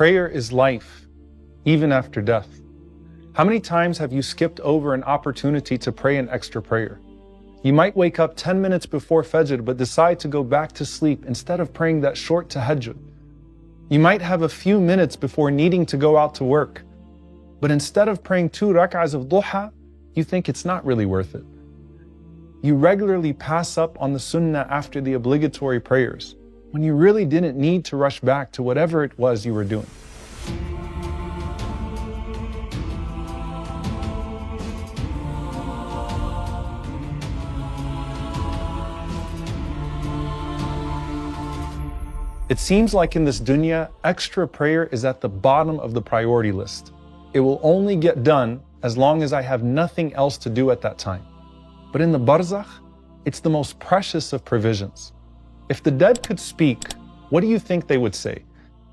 Prayer is life, even after death. How many times have you skipped over an opportunity to pray an extra prayer? You might wake up 10 minutes before Fajr but decide to go back to sleep instead of praying that short tahajjud. You might have a few minutes before needing to go out to work, but instead of praying 2 rak'ahs of duha, you think it's not really worth it. You regularly pass up on the sunnah after the obligatory prayers, when you really didn't need to rush back to whatever it was you were doing. It seems like in this dunya, extra prayer is at the bottom of the priority list. It will only get done as long as I have nothing else to do at that time. But in the Barzakh, it's the most precious of provisions. If the dead could speak, what do you think they would say?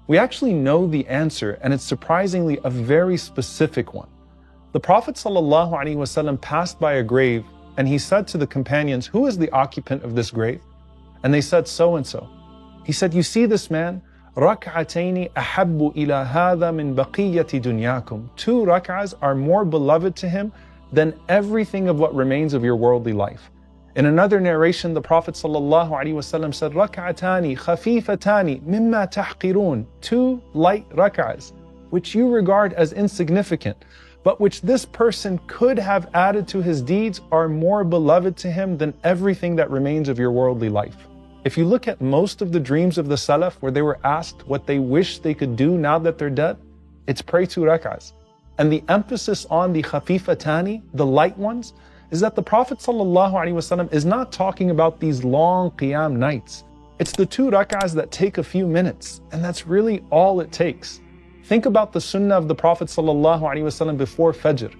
We actually know the answer, and it's surprisingly a very specific one. The Prophet ﷺ passed by a grave, and he said to the companions, "Who is the occupant of this grave?" And they said, "So and so." He said, "You see this man? رَكْعَتَيْنِ أَحَبُّ إِلَى هَذَا مِنْ بَقِيَّةِ دُنْيَاكُمْ 2 rak'ahs are more beloved to him than everything of what remains of your worldly life." In another narration, the Prophet ﷺ said, رَكْعَتَانِ خَفِيفَتَانِ مِمَّا تَحْقِرُونَ 2 light rak'ahs, which you regard as insignificant, but which this person could have added to his deeds, are more beloved to him than everything that remains of your worldly life. If you look at most of the dreams of the Salaf where they were asked what they wish they could do now that they're dead, it's pray 2 rak'ahs. And the emphasis on the khafifatani, the light ones, is that the Prophet ﷺ is not talking about these long qiyam nights. It's the 2 rak'ahs that take a few minutes, and that's really all it takes. Think about the sunnah of the Prophet ﷺ before Fajr.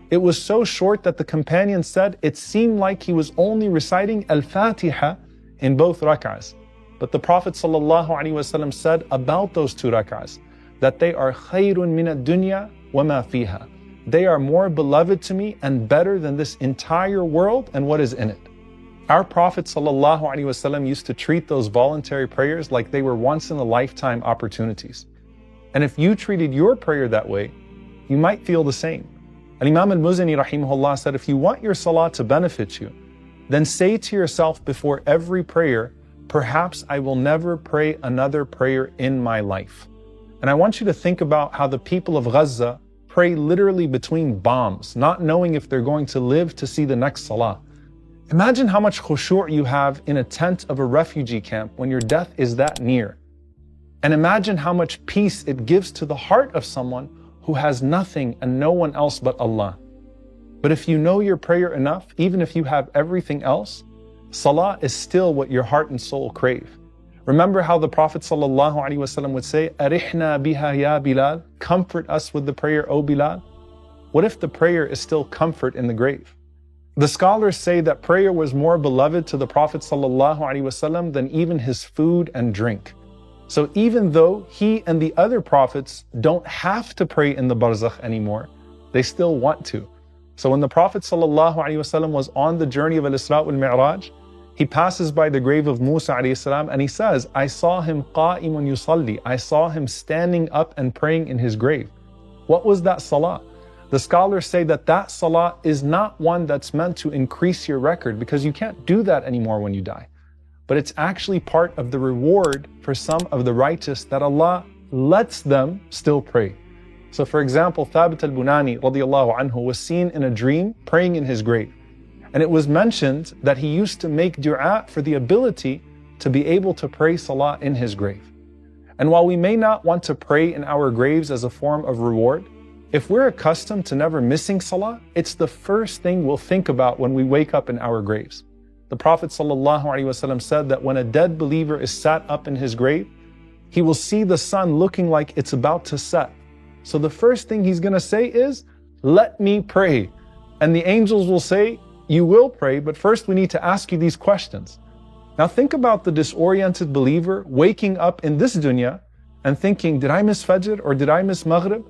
It was so short that the companion said it seemed like he was only reciting Al-Fatiha in both rak'ahs. But the Prophet ﷺ said about those 2 rak'ahs that they are khayrun min ad-dunya wa ma fiha. They are more beloved to me and better than this entire world and what is in it. Our Prophet ﷺ used to treat those voluntary prayers like they were once-in-a-lifetime opportunities. And if you treated your prayer that way, you might feel the same. Imam al-Muzani rahimahullah said, if you want your salah to benefit you, then say to yourself before every prayer, perhaps I will never pray another prayer in my life. And I want you to think about how the people of Gaza pray literally between bombs, not knowing if they're going to live to see the next salah. Imagine how much khushu' you have in a tent of a refugee camp when your death is that near. And imagine how much peace it gives to the heart of someone who has nothing and no one else but Allah. But if you know your prayer enough, even if you have everything else, salah is still what your heart and soul crave. Remember how the Prophet ﷺ would say, "Arihna biha ya Bilal," comfort us with the prayer, O Bilal. What if the prayer is still comfort in the grave? The scholars say that prayer was more beloved to the Prophet ﷺ than even his food and drink. So even though he and the other prophets don't have to pray in the Barzakh anymore, they still want to. So when the Prophet ﷺ was on the journey of Al-Isra wal-Mi'raj, he passes by the grave of Musa ﷺ and he says, I saw him qa'imun yusalli. I saw him standing up and praying in his grave. What was that salah? The scholars say that that salah is not one that's meant to increase your record, because you can't do that anymore when you die. But it's actually part of the reward for some of the righteous that Allah lets them still pray. So for example, Thabit al-Bunani radiallahu anhu was seen in a dream praying in his grave. And it was mentioned that he used to make du'a for the ability to be able to pray salah in his grave. And while we may not want to pray in our graves as a form of reward, if we're accustomed to never missing salah, it's the first thing we'll think about when we wake up in our graves. The Prophet ﷺ said that when a dead believer is sat up in his grave, he will see the sun looking like it's about to set. So the first thing he's going to say is, let me pray. And the angels will say, you will pray, but first we need to ask you these questions. Now think about the disoriented believer waking up in this dunya and thinking, did I miss Fajr or did I miss Maghrib?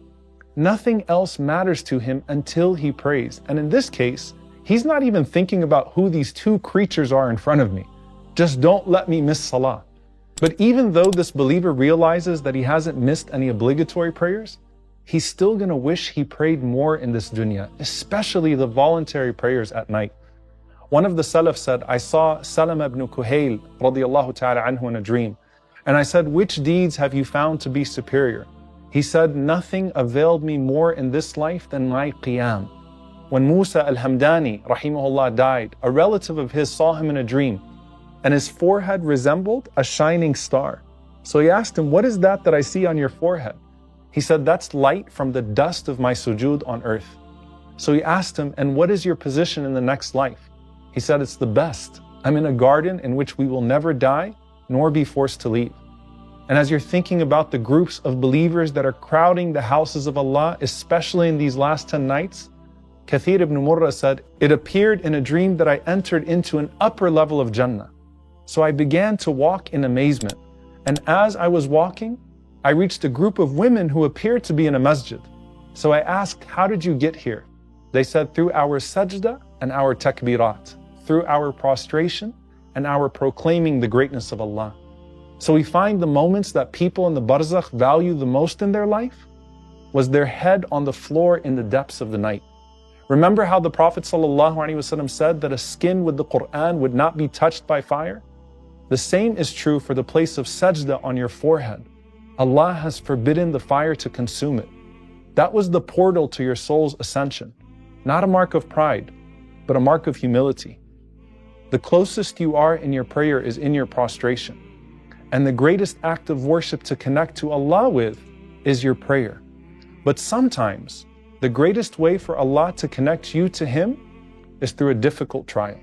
Nothing else matters to him until he prays. And in this case, he's not even thinking about who these 2 creatures are in front of me. Just don't let me miss salah. But even though this believer realizes that he hasn't missed any obligatory prayers, he's still going to wish he prayed more in this dunya, especially the voluntary prayers at night. One of the Salaf said, I saw Salama ibn Kuhail radiyallahu ta'ala anhu in a dream. And I said, which deeds have you found to be superior? He said, nothing availed me more in this life than my qiyam. When Musa al-Hamdani, rahimahullah, died, a relative of his saw him in a dream, and his forehead resembled a shining star. So he asked him, what is that I see on your forehead? He said, that's light from the dust of my sujood on earth. So he asked him, and what is your position in the next life? He said, it's the best. I'm in a garden in which we will never die, nor be forced to leave. And as you're thinking about the groups of believers that are crowding the houses of Allah, especially in these last 10 nights, Kathir ibn Murrah said, it appeared in a dream that I entered into an upper level of Jannah. So I began to walk in amazement. And as I was walking, I reached a group of women who appeared to be in a masjid. So I asked, how did you get here? They said, through our sajda and our takbirat, through our prostration and our proclaiming the greatness of Allah. So we find the moments that people in the Barzakh value the most in their life was their head on the floor in the depths of the night. Remember how the Prophet ﷺ said that a skin with the Quran would not be touched by fire? The same is true for the place of sajda on your forehead. Allah has forbidden the fire to consume it. That was the portal to your soul's ascension, not a mark of pride, but a mark of humility. The closest you are in your prayer is in your prostration. And the greatest act of worship to connect to Allah with is your prayer. But sometimes, the greatest way for Allah to connect you to Him is through a difficult trial.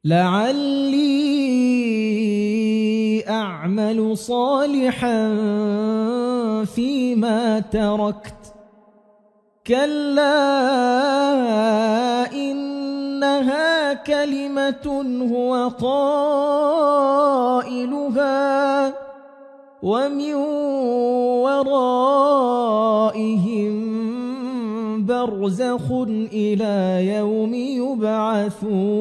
لعلي أعمل صالحا فيما تركت كلا إنها كلمة هو قائلها ومن ورائهم برزخ إلى يوم يبعثون